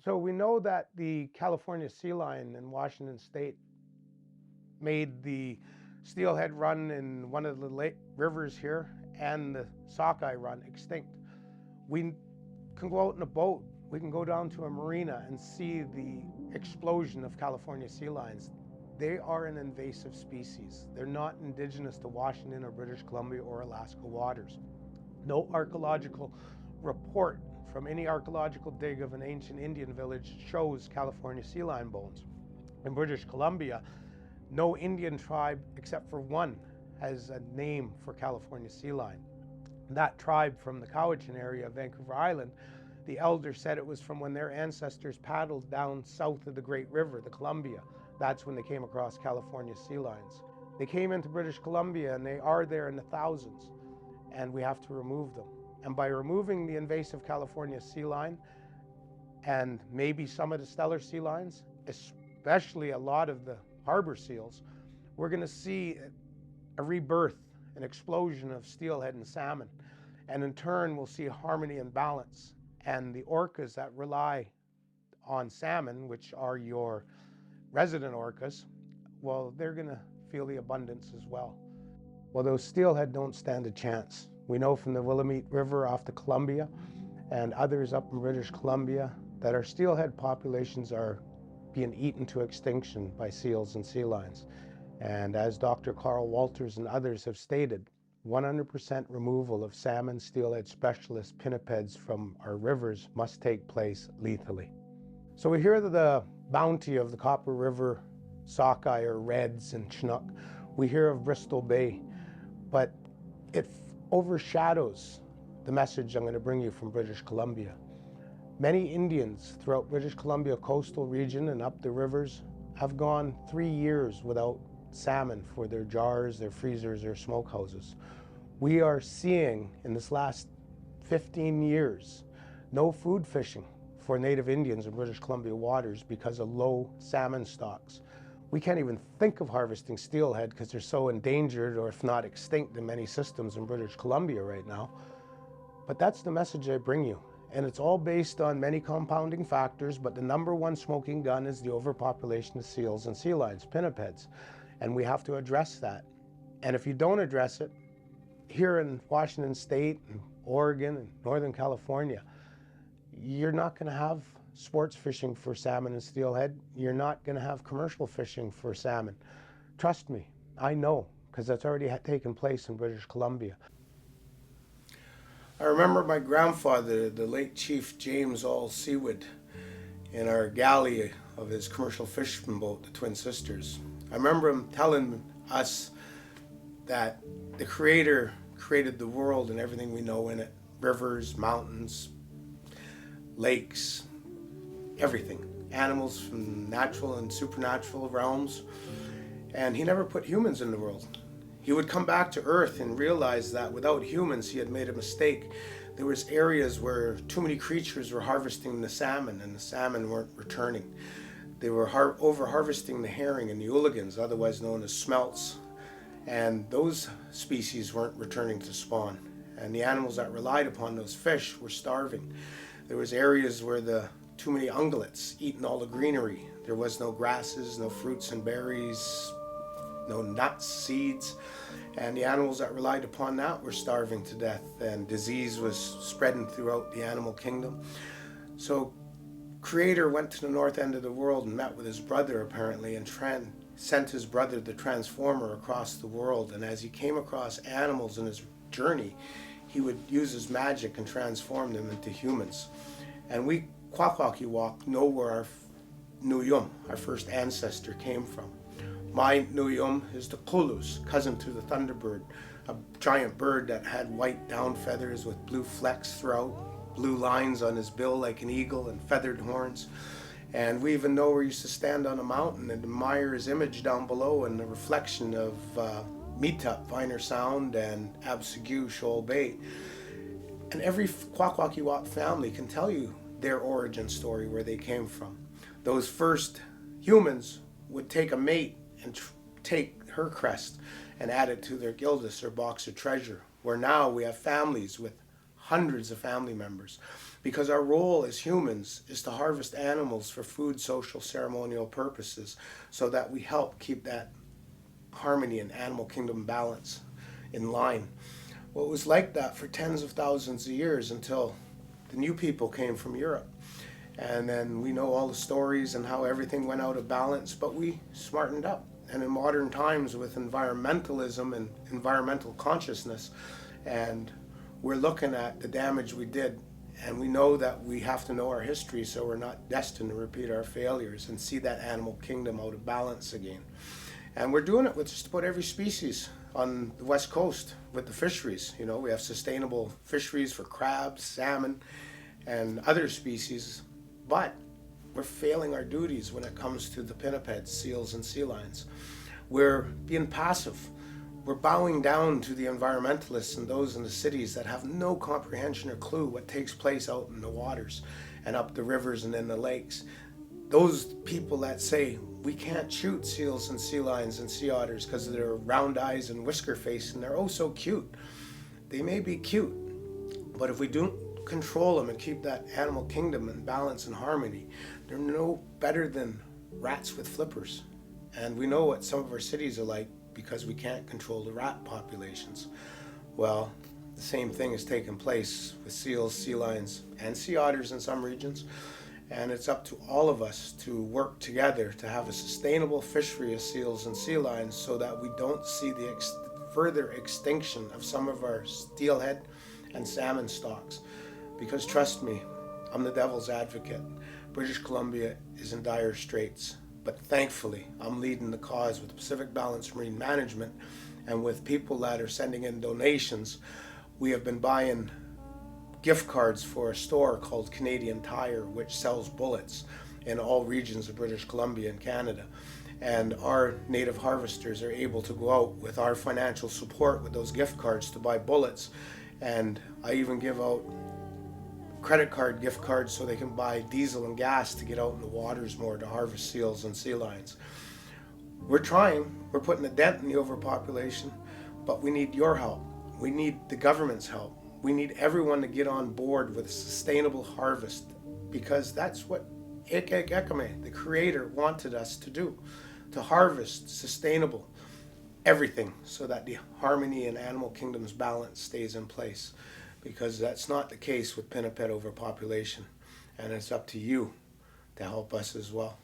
So we know that the California sea lion in Washington state made the Steelhead run in one of the rivers here and the sockeye run extinct. We can go out in a boat, we can go down to a marina and see the explosion of California sea lions. They are an invasive species. They're not indigenous to Washington or British Columbia or Alaska waters. No archaeological report from any archaeological dig of an ancient Indian village shows California sea lion bones. In British Columbia, no Indian tribe except for one has a name for California sea lion. That tribe from the Cowichan area of Vancouver Island, the elder said it was from when their ancestors paddled down south of the Great River, the Columbia. That's when they came across California sea lions. They came into British Columbia and they are there in the thousands, and we have to remove them. And by removing the invasive California sea lion and maybe some of the stellar sea lions, especially a lot of the harbor seals, we're going to see a rebirth, an explosion of steelhead and salmon. And in turn, we'll see harmony and balance. And the orcas that rely on salmon, which are your resident orcas, well, they're going to feel the abundance as well. Well, those steelhead don't stand a chance. We know from the Willamette River off the Columbia and others up in British Columbia that our steelhead populations are being eaten to extinction by seals and sea lions. And as Dr. Carl Walters and others have stated, 100% removal of salmon, steelhead specialist pinnipeds from our rivers must take place lethally. So we hear the bounty of the Copper River sockeye or reds and chinook. We hear of Bristol Bay, but it overshadows the message I'm going to bring you from British Columbia. Many Indians throughout British Columbia coastal region and up the rivers have gone 3 years without salmon for their jars, their freezers, their smokehouses. We are seeing in this last 15 years no food fishing for Native Indians in British Columbia waters because of low salmon stocks. We can't even think of harvesting steelhead because they're so endangered, or if not extinct, in many systems in British Columbia right now. But that's the message I bring you. And it's all based on many compounding factors, but the number one smoking gun is the overpopulation of seals and sea lions, pinnipeds. And we have to address that. And if you don't address it, here in Washington State, and Oregon, and Northern California, you're not going to have sports fishing for salmon and steelhead. You're not going to have commercial fishing for salmon. Trust me, I know, because that's already taken place in British Columbia. I remember my grandfather, the late Chief James All Seawood, in our galley of his commercial fishing boat, the Twin Sisters. I remember him telling us that the Creator created the world and everything we know in it. Rivers, mountains, lakes, everything. Animals from natural and supernatural realms. And he never put humans in the world. He would come back to Earth and realize that without humans he had made a mistake. There was areas where too many creatures were harvesting the salmon and the salmon weren't returning. They were over-harvesting the herring and the ooligans, otherwise known as smelts, and those species weren't returning to spawn. And the animals that relied upon those fish were starving. There was areas where too many ungulates eating all the greenery. There was no grasses, no fruits and berries, no nuts, seeds, and the animals that relied upon that were starving to death, and disease was spreading throughout the animal kingdom. So Creator went to the north end of the world and met with his brother apparently, and sent his brother, the transformer, across the world. And as he came across animals in his journey, he would use his magic and transform them into humans. And we Kwakwaka'wakw know where our Nuyum, our first ancestor, came from. My Nuyum is the Kulus, cousin to the thunderbird, a giant bird that had white down feathers with blue flecks throughout, blue lines on his bill like an eagle, and feathered horns. And we even know we used to stand on a mountain and admire his image down below and the reflection of Meetup, Viner Sound, and Absegu, Shoal Bay. And every Kwakwaka'wakw family can tell you their origin story, where they came from. Those first humans would take a mate and take her crest and add it to their gildas or box of treasure, where now we have families with hundreds of family members, because our role as humans is to harvest animals for food, social, ceremonial purposes, so that we help keep that harmony and animal kingdom balance in line. Well, it was like that for tens of thousands of years until the new people came from Europe. And then we know all the stories and how everything went out of balance, but we smartened up. And in modern times, with environmentalism and environmental consciousness, and we're looking at the damage we did, and we know that we have to know our history so we're not destined to repeat our failures and see that animal kingdom out of balance again. And we're doing it with just about every species on the West Coast with the fisheries. You know, we have sustainable fisheries for crabs, salmon, and other species, but we're failing our duties when it comes to the pinnipeds, seals, and sea lions. We're being passive. We're bowing down to the environmentalists and those in the cities that have no comprehension or clue what takes place out in the waters and up the rivers and in the lakes. Those people that say we can't shoot seals and sea lions and sea otters because of their round eyes and whisker face, and they're oh so cute. They may be cute, but if we don't control them and keep that animal kingdom in balance and harmony, they're no better than rats with flippers. And we know what some of our cities are like because we can't control the rat populations. Well, the same thing has taken place with seals, sea lions, and sea otters in some regions. And it's up to all of us to work together to have a sustainable fishery of seals and sea lions so that we don't see the further extinction of some of our steelhead and salmon stocks. Because trust me, I'm the devil's advocate. British Columbia is in dire straits. But thankfully, I'm leading the cause with Pacific Balanced Marine Management, and with people that are sending in donations. We have been buying gift cards for a store called Canadian Tire, which sells bullets in all regions of British Columbia and Canada. And our native harvesters are able to go out with our financial support with those gift cards to buy bullets. And I even give out credit card gift cards so they can buy diesel and gas to get out in the waters more to harvest seals and sea lions. We're trying, we're putting a dent in the overpopulation, but we need your help. We need the government's help. We need everyone to get on board with a sustainable harvest, because that's what Ike Ekame, the creator, wanted us to do, to harvest sustainable everything so that the harmony and animal kingdom's balance stays in place. Because that's not the case with pinniped overpopulation, and it's up to you to help us as well.